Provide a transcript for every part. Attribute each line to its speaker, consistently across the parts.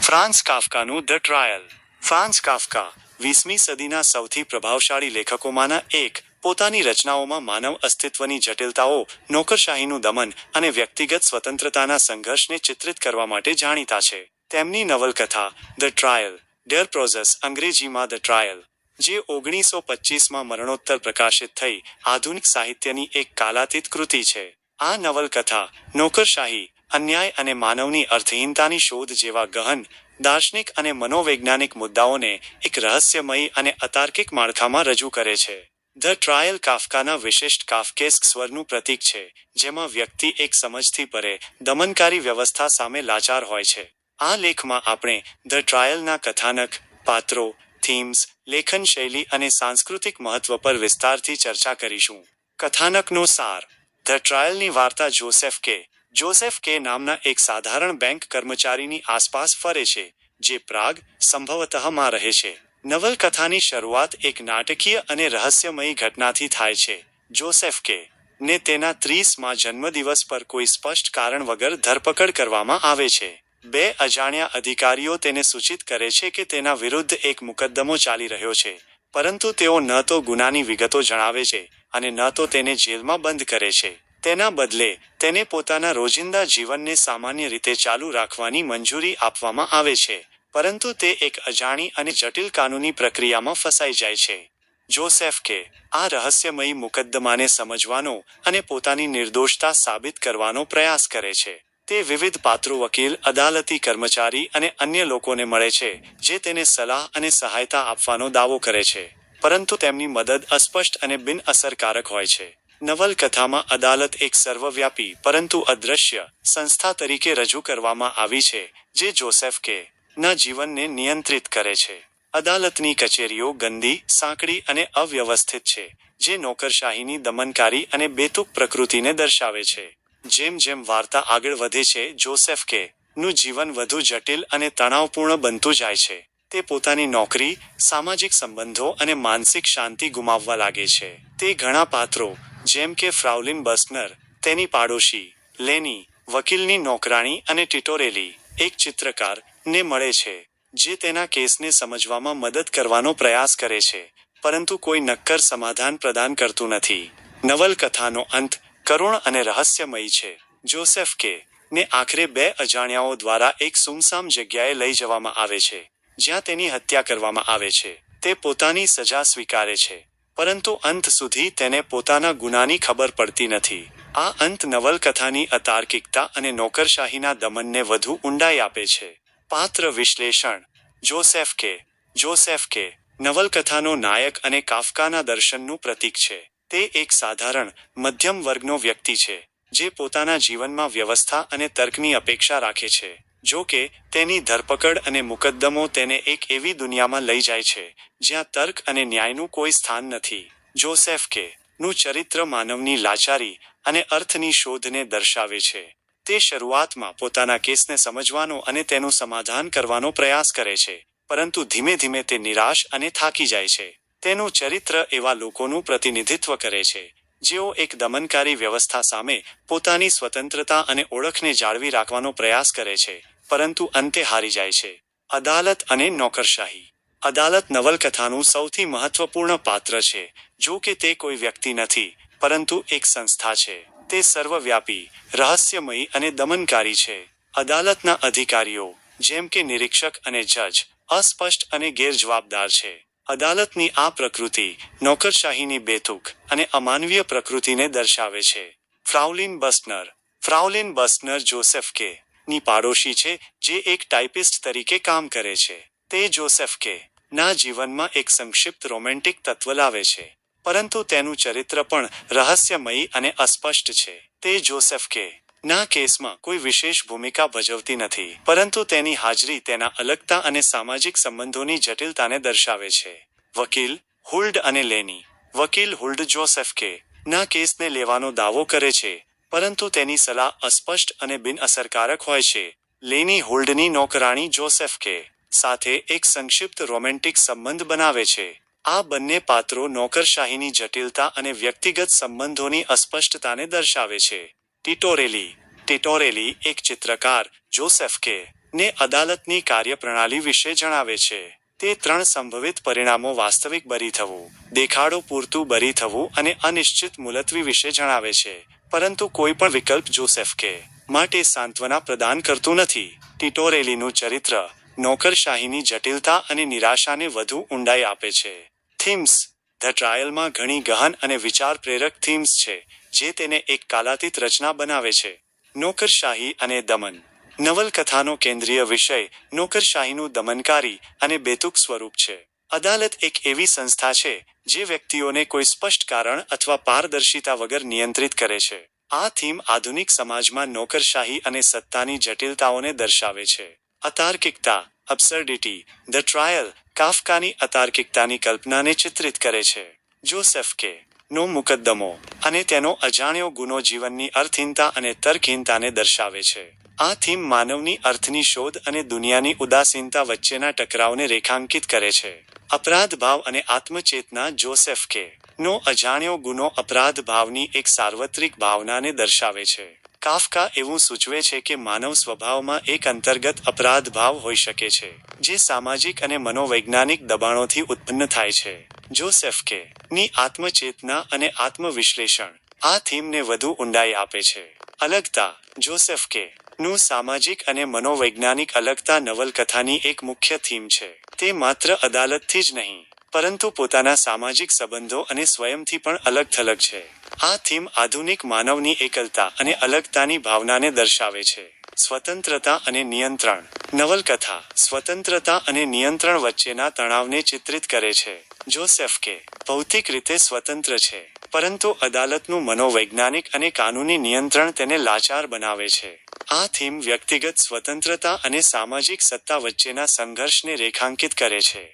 Speaker 1: France કાફકાનું the trial. Franz Kafka 20મી સદીના સૌથી પ્રભાવશાળી લેખકોમાંના એક, પોતાની રચનાઓમાં માનવ અસ્તિત્વની જટિલતાઓ, નોકરશાહીનું દમન અને વ્યક્તિગત સ્વતંત્રતાના સંઘર્ષને ચિત્રિત કરવા માટે જાણીતા છે. તેમની નવલકથા ધ ટ્રાયલ, ડેર પ્રોઝેસ અંગ્રેજીમાં ધ ટ્રાયલ, જે 1925માં મરણોત્તર પ્રકાશિત થઈ, આધુનિક સાહિત્યની એક કાલાતીત કૃતિ છે. આ નવલકથા નોકરશાહી, અન્યાય અને માનવની અર્થહીનતાની શોધ જેવા ગહન, દાર્શનિક અને મનોવૈજ્ઞાનિક મુદ્દાઓને એક રહસ્યમયી અને અતાર્કિક માળખામાં રજૂ કરે છે. ધ ટ્રાયલ કાફકાના વિશિષ્ટ કાફકેસ્ક સ્વરનું પ્રતીક છે, જેમાં વ્યક્તિ એક સમજથી પરે દમનકારી વ્યવસ્થા સામે લાચાર હોય છે. આ લેખમાં આપણે ધ ટ્રાયલના કથાનક, પાત્રો, થીમ્સ, લેખન શૈલી અને સાંસ્કૃતિક મહત્વ પર વિસ્તારથી ચર્ચા કરીશું. કથાનકનો સાર. ધ ટ્રાયલની વાર્તા જોસેફ કે નામના એક સાધારણ બેંક કર્મચારીની આસપાસ ફરે છે, જે પ્રાગ, સંભવતઃમાં રહે છે. નવલકથાની શરૂઆત એક નાટકીય અને રહસ્યમયી ઘટનાથી થાય છે. જોસેફ ને તેના 30મા જન્મદિવસ પર કોઈ સ્પષ્ટ કારણ વગર ધરપકડ કરવામાં આવે છે. બે અજાણ્યા અધિકારીઓ તેને સૂચિત કરે છે કે તેના વિરુદ્ધ એક મુકદ્દમો ચાલી રહ્યો છે, પરંતુ તેઓ ન તો ગુનાની વિગતો જણાવે છે અને ન તો તેને જેલમાં બંધ કરે છે. તેના બદલે, તેને પોતાના રોજિંદા જીવનને સામાન્ય રીતે ચાલુ રાખવાની મંજૂરી આપવામાં આવે છે, પરંતુ તે એક અજાણી અને જટિલ કાનૂની પ્રક્રિયામાં ફસાઈ જાય છે. જોસેફ આ રહસ્યમયી મુકદ્દમાને સમજવાનો અને પોતાની નિર્દોષતા સાબિત કરવાનો પ્રયાસ કરે છે. તે વિવિધ પાત્રો વકીલ, અદાલતી કર્મચારી અને અન્ય લોકોને મળે છે, જે તેને સલાહ અને સહાયતા આપવાનો દાવો કરે છે, પરંતુ તેમની મદદ અસ્પષ્ટ અને બિનઅસરકારક હોય છે. નવલકથામાં અદાલત એક સર્વવ્યાપી પરંતુ અદૃશ્ય સંસ્થા તરીકે રજૂ કરવામાં આવી છે, જે જોસેફ ના જીવનને નિયંત્રિત કરે છે. અદાલતની કચેરીઓ ગંદી, સાંકડી અને અવ્યવસ્થિત છે, જે નોકરશાહીની દમનકારી અને બેતુક પ્રકૃતિને દર્શાવે છે. જેમ જેમ વાર્તા આગળ વધે છે, જોસેફ નું જીવન વધુ જટિલ અને તણાવપૂર્ણ બનતું જાય છે. તે પોતાની નોકરી, સામાજિક સંબંધો અને માનસિક શાંતિ ગુમાવવા લાગે છે. તે ઘણા પાત્રો, જેમ કે ફ્રાઉલિન બસ્ટનર, તેની પાડોશી, લેની, વકીલની નોકરાણી અને ટિટોરેલી, એક ચિત્રકાર, ને મળે છે, જે તેના કેસને સમજવામાં મદદ કરવાનો પ્રયાસ કરે છે, પરંતુ કોઈ નક્કર સમાધાન પ્રદાન કરતું નથી. નવલકથાનો અંત કરુણ અને રહસ્યમયી છે. જોસેફ ને આખરે બે અજાણ્યાઓ દ્વારા એક સુમસામ જગ્યાએ લઈ જવામાં આવે છે, જ્યાં તેની હત્યા કરવામાં આવે છે. તે પોતાની સજા સ્વીકારે છે, પરંતુ અંત સુધી તેને પોતાના ગુનાની ખબર પડતી નથી. આ અંત નવલકથાની અતાર્કિકતા અને નોકરશાહીના દમનને વધુ ઊંડાઈ આપે છે. પાત્ર વિશ્લેષણ. જોસેફ નવલકથાનો નાયક અને કાફકાના દર્શનનું પ્રતીક છે. તે એક સાધારણ, મધ્યમ વર્ગનો વ્યક્તિ છે, જે પોતાના જીવનમાં વ્યવસ્થા અને તર્કની અપેક્ષા રાખે છે. જો કે, તેની ધરપકડ અને મુકદ્દમો તેને એક એવી દુનિયામાં લઈ જાય છે, જ્યાં તર્ક અને ન્યાયનું કોઈ સ્થાન નથી. જોસેફ નું ચરિત્ર માનવની લાચારી અને અર્થની શોધને દર્શાવે છે. તે શરૂઆતમાં પોતાના કેસને સમજવાનો અને તેનું સમાધાન કરવાનો પ્રયાસ કરે છે, પરંતુ ધીમે ધીમે તે નિરાશ અને થાકી જાય છે. તેનું ચરિત્ર એવા લોકોનું પ્રતિનિધિત્વ કરે છે, જેઓ એક દમનકારી વ્યવસ્થા સામે પોતાની સ્વતંત્રતા અને ઓળખને જાળવી રાખવાનો પ્રયાસ કરે છે, પરંતુ અંતે હારી જાય છે. અદાલત અને નોકરશાહી. અદાલત નવલકથાનું સૌથી મહત્વપૂર્ણ પાત્ર છે, જો કે તે કોઈ વ્યક્તિ નથી, પરંતુ એક સંસ્થા છે. તે સર્વવ્યાપી, રહસ્યમયી અને દમનકારી છે. અદાલતના અધિકારીઓ, જેમ કે નિરીક્ષક અને જજ, અસ્પષ્ટ અને ગેરજવાબદાર છે. અદાલતની આ પ્રકૃતિ નોકરશાહીની બેતુક અને અમાનવીય પ્રકૃતિને દર્શાવે છે. ફ્રાઉલિન બસ્ટનર જોસેફ ની પાડોશી છે, જે એક ટાઇપિસ્ટ તરીકે કામ કરે છે. તે જોસેફ ના જીવનમાં એક સંક્ષિપ્ત રોમેન્ટિક તત્વ લાવે છે, પરંતુ તેનું ચરિત્ર પણ રહસ્યમયી અને અસ્પષ્ટ છે. તે જોસેફ ના કેસમાં કોઈ વિશેષ ભૂમિકા ભજવતી નથી, પરંતુ તેની હાજરી તેના અલગતા અને સામાજિક સંબંધોની જટિલતાને દર્શાવે છે. વકીલ, હુલ્ડ અને લેની. વકીલ હુલ્ડ જોસેફ ના કેસને લેવાનો દાવો કરે છે, પરંતુ તેની સલાહ અસ્પષ્ટ અને બિનઅસરકારક હોય છે. લેની હુલ્ડની નોકરાણી જોસેફ સાથે એક સંક્ષિપ્ત રોમેન્ટિક સંબંધ બનાવે છે. આ બંને પાત્રો નોકરશાહીની જટિલતા અને વ્યક્તિગત સંબંધોની અસ્પષ્ટતાને દર્શાવે છે. ટિટોરેલી એક ચિત્રકાર, જોસેફ ને અદાલતની કાર્યપ્રણાલી વિશે જણાવે છે. તે 3 સંભવિત પરિણામો વાસ્તવિક બરી થવું, દેખાડો પૂરતું બરી થવું અને અનિશ્ચિત મુલતવી વિશે જણાવે છે. પરંતુ કોઈ પણ વિકલ્પ જોસેફ કે માટે સાંત્વના પ્રદાન કરતું નથી. ટિટોરેલીનું ચરિત્ર નોકરશાહીની જટિલતા અને નિરાશાને વધુ ઊંડાઈ આપે છે. થીમ્સ ધ ટ્રાયલમાં ઘણી ગહન અને વિચાર પ્રેરક થીમ્સ છે, જે તેને એક કાલાતીત રચના બનાવે છે. નોકરશાહી અને દમન. નવલકથાનો કેન્દ્રીય વિષય નોકરશાહીનું દમનકારી અને બેતુક સ્વરૂપ છે. અદાલત એક એવી સંસ્થા છે જે વ્યક્તિઓને કોઈ સ્પષ્ટ કારણ અથવા પારદર્શિતા વગર નિયંત્રિત કરે છે. આ થીમ આધુનિક સમાજમાં નોકરશાહી અને સત્તાની જટિલતાઓને દર્શાવે છે. અતાર્કિકતા અબ્સર્ડિટી. ધ ટ્રાયલ કાફકાની અતાર્કિકતાની કલ્પનાને ચિત્રિત કરે છે. જોસેફ કે નો મુકદ્દમો અને તેનો અજાણ્યો ગુનો જીવનની અર્થહીનતા અને તર્કહીનતાને દર્શાવે છે. આ થીમ માનવની અર્થની શોધ અને દુનિયાની ઉદાસીનતા વચ્ચેના ટકરાવને રેખાંકિત કરે છે. અપરાધ ભાવ અને આત્મચેતના. જોસેફ કે નો અજાણ્યો ગુનો અપરાધ ભાવની એક સાર્વત્રિક ભાવનાને દર્શાવે છે. કાફકા એવું સૂચવે છે કે માનવ સ્વભાવમાં એક અંતર્ગત અપરાધ ભાવ હોઈ શકે છે, જે સામાજિક અને મનોવૈજ્ઞાનિક દબાણોથી ઉત્પન્ન થાય છે. જોસેફ કે ની આત્મચેતના અને આત્મવિશ્લેષણ આ થીમને વધુ ઊંડાઈ આપે છે. અલગતા. જોસેફ કે નું સામાજિક અને મનોવૈજ્ઞાનિક અલગતા નવલકથાની એક મુખ્ય થીમ છે. તે માત્ર અદાલતથી જ નહીં, પરંતુ પોતાના સામાજિક સંબંધો અને સ્વયંથી પણ અલગ-થલગ છે. આ થીમ આધુનિક માનવની એકલતા અને અલગતાની ભાવનાને દર્શાવે છે. સ્વતંત્રતા અને નિયંત્રણ. નવલકથા સ્વતંત્રતા અને નિયંત્રણ વચ્ચેના તણાવને ચિત્રિત કરે છે. જોસેફ કે ભૌતિક રીતે સ્વતંત્ર છે, પરંતુ અદાલતનું મનોવૈજ્ઞાનિક અને કાનૂની નિયંત્રણ તેને લાચાર બનાવે છે. આ થીમ વ્યક્તિગત સ્વતંત્રતા અને સામાજિક સત્તા વચ્ચેના સંઘર્ષને રેખાંકિત કરે છે.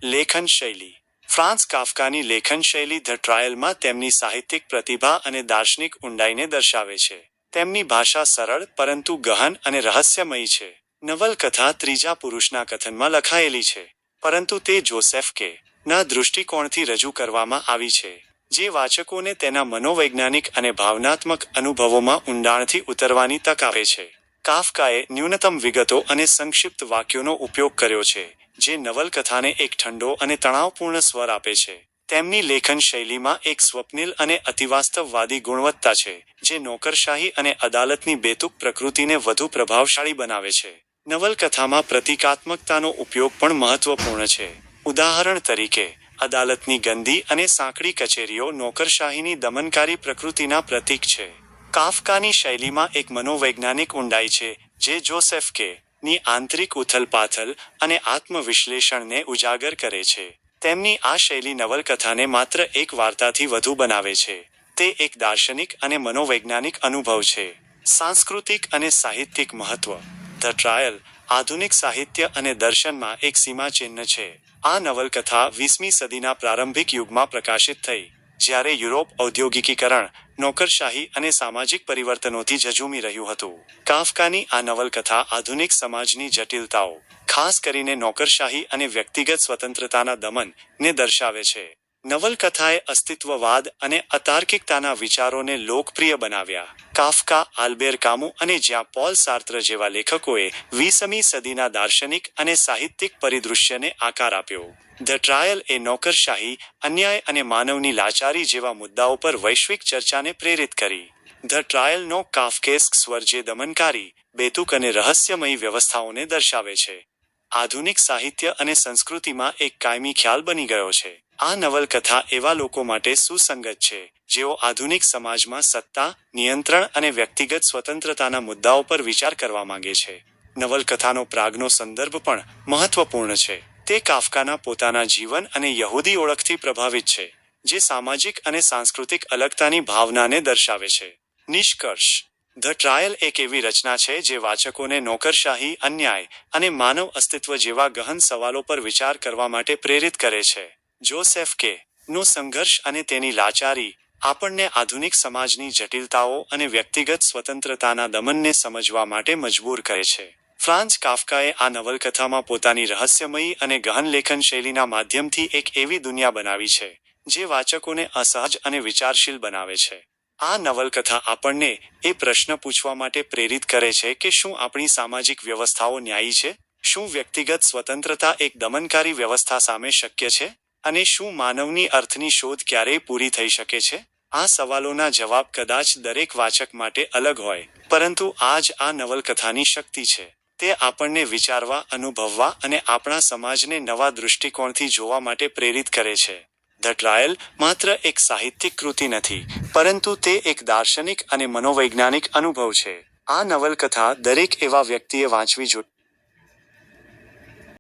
Speaker 1: લેખન શૈલી. ફ્રાન્સ કાફકાની લેખન શૈલી ધ ટ્રાયલમાં તેમની સાહિત્યિક પ્રતિભા અને દાર્શનિક ઊંડાઈને દર્શાવે છે. તેમની ભાષા સરળ પરંતુ ગહન અને રહસ્યમયી છે. નવલકથા ત્રીજા પુરુષના કથનમાં લખાયેલી છે, પરંતુ તે જોસેફ કે ના દૃષ્ટિકોણથી રજૂ કરવામાં આવી છે, જે વાચકોને તેના મનોવૈજ્ઞાનિક અને ભાવનાત્મક અનુભવોમાં ઊંડાણથી ઉતરવાની તક આપે છે. કાફકાએ ન્યૂનતમ વિગતો અને સંક્ષિપ્ત વાક્યોનો ઉપયોગ કર્યો છે, જે નવલકથાને એક ઠંડો અને તણાવપૂર્ણ સ્વર આપે છે. તેમની લેખન શૈલીમાં એક સ્વપ્નિલ અને અતિવાસ્તવવાદી ગુણવત્તા છે, જે નોકરશાહી અને અદાલતની બેતુક પ્રકૃતિને વધુ પ્રભાવશાળી બનાવે છે. નવલકથામાં પ્રતીકાત્મકતાનો ઉપયોગ પણ મહત્વપૂર્ણ છે. ઉદાહરણ તરીકે, અદાલતની ગંદી અને સાંકડી કચેરીઓ નોકરશાહીની દમનકારી પ્રકૃતિના પ્રતીક છે. કાફકાની શૈલીમાં એક મનોવૈજ્ઞાનિક ઊંડાઈ છે, જે જોસેફ કે ની આંતરિક ઉથલપાથલ અને આત્મવિશ્લેષણને ઉજાગર કરે છે. તેમની આ શૈલી નવલકથાને માત્ર એક વાર્તાથી વધુ બનાવે છે. તે એક દાર્શનિક અને મનોવૈજ્ઞાનિક અનુભવ છે. સાંસ્કૃતિક અને સાહિત્યિક મહત્વ. ધ ટ્રાયલ આધુનિક સાહિત્ય અને દર્શનમાં એક સીમાચિહ્ન છે. આ નવલકથા 20મી સદીના પ્રારંભિક યુગમાં પ્રકાશિત થઈ, જ્યારે યુરોપ ઔદ્યોગિકીકરણ, નોકરશાહી અને સામાજિક પરિવર્તનોથી ઝઝૂમી રહ્યું હતું. કાફકાની આ નવલકથા આધુનિક સમાજની જટિલતાઓ, ખાસ કરીને નોકરશાહી અને વ્યક્તિગત સ્વતંત્રતાના દમન, ને દર્શાવે છે. નવલકથાએ અસ્તિત્વવાદ અને અતાર્કિકતાના વિચારોને લોકપ્રિય બનાવ્યા. કાફકા, આલ્બેર કામુ અને જ્યાં પોલ સાર્ત્ર જેવા લેખકોએ 20મી સદીના દાર્શનિક અને સાહિત્યિક પરિદૃશ્યને આકાર આપ્યો. ધ ટ્રાયલ એ નોકરશાહી, અન્યાય અને માનવની લાચારી જેવા મુદ્દાઓ પર વૈશ્વિક ચર્ચાને પ્રેરિત કરી. ધ ટ્રાયલનો કાફકેસ્ક સ્વર જે દમનકારી, બેતુક અને રહસ્યમયી વ્યવસ્થાઓને દર્શાવે છે, આધુનિક સાહિત્ય અને સંસ્કૃતિમાં એક કાયમી ખ્યાલ બની ગયો છે. આ નવલકથા એવા લોકો માટે સુસંગત છે, જેઓ આધુનિક સમાજમાં સત્તા, નિયંત્રણ અને વ્યક્તિગત સ્વતંત્રતાના મુદ્દાઓ પર વિચાર કરવા માંગે છે. નવલકથાનો પ્રાગનો સંદર્ભ પણ મહત્વપૂર્ણ છે. તે કાફકાના પોતાના જીવન અને યહૂદી ઓળખથી પ્રભાવિત છે, જે સામાજિક અને સાંસ્કૃતિક અલગતાની ભાવનાને દર્શાવે છે. નિષ્કર્ષ. ધ ટ્રાયલ એક એવી રચના છે જે વાચકોને નોકરશાહી, અન્યાય અને માનવ અસ્તિત્વ જેવા ગહન સવાલો પર વિચાર કરવા માટે પ્રેરિત કરે છે. જોસેફ કે નો સંઘર્ષ અને તેની લાચારી આપણને આધુનિક સમાજની જટિલતાઓ અને વ્યક્તિગત સ્વતંત્રતાના દમનને સમજવા માટે મજબૂર કરે છે. ફ્રાન્સ કાફકાએ આ નવલકથામાં પોતાની રહસ્યમયી અને ગહન લેખન શૈલીના માધ્યમથી એક એવી દુનિયા બનાવી છે, જે વાચકોને અસહજ અને વિચારશીલ બનાવે છે. આ નવલકથા આપણને એ પ્રશ્ન પૂછવા માટે પ્રેરિત કરે છે કે શું આપણી સામાજિક વ્યવસ્થાઓ ન્યાયી છે? શું વ્યક્તિગત સ્વતંત્રતા એક દમનકારી વ્યવસ્થા સામે શક્ય છે? અને શું માનવની અર્થની શોધ ક્યારેય પૂરી થઈ શકે છે? આ સવાલોના જવાબ કદાચ દરેક વાચક માટે અલગ હોય, પરંતુ આ જ આ નવલકથાની શક્તિ છે. તે આપણને વિચારવા, અનુભવવા અને આપણા સમાજને નવા દૃષ્ટિકોણથી જોવા માટે પ્રેરિત કરે છે. ધ ટ્રાયલ માત્ર એક સાહિત્યિક કૃતિ નથી, પરંતુ તે એક દાર્શનિક અને મનોવૈજ્ઞાનિક અનુભવ છે. આ નવલકથા દરેક એવા વ્યક્તિએ વાંચવી જોઈએ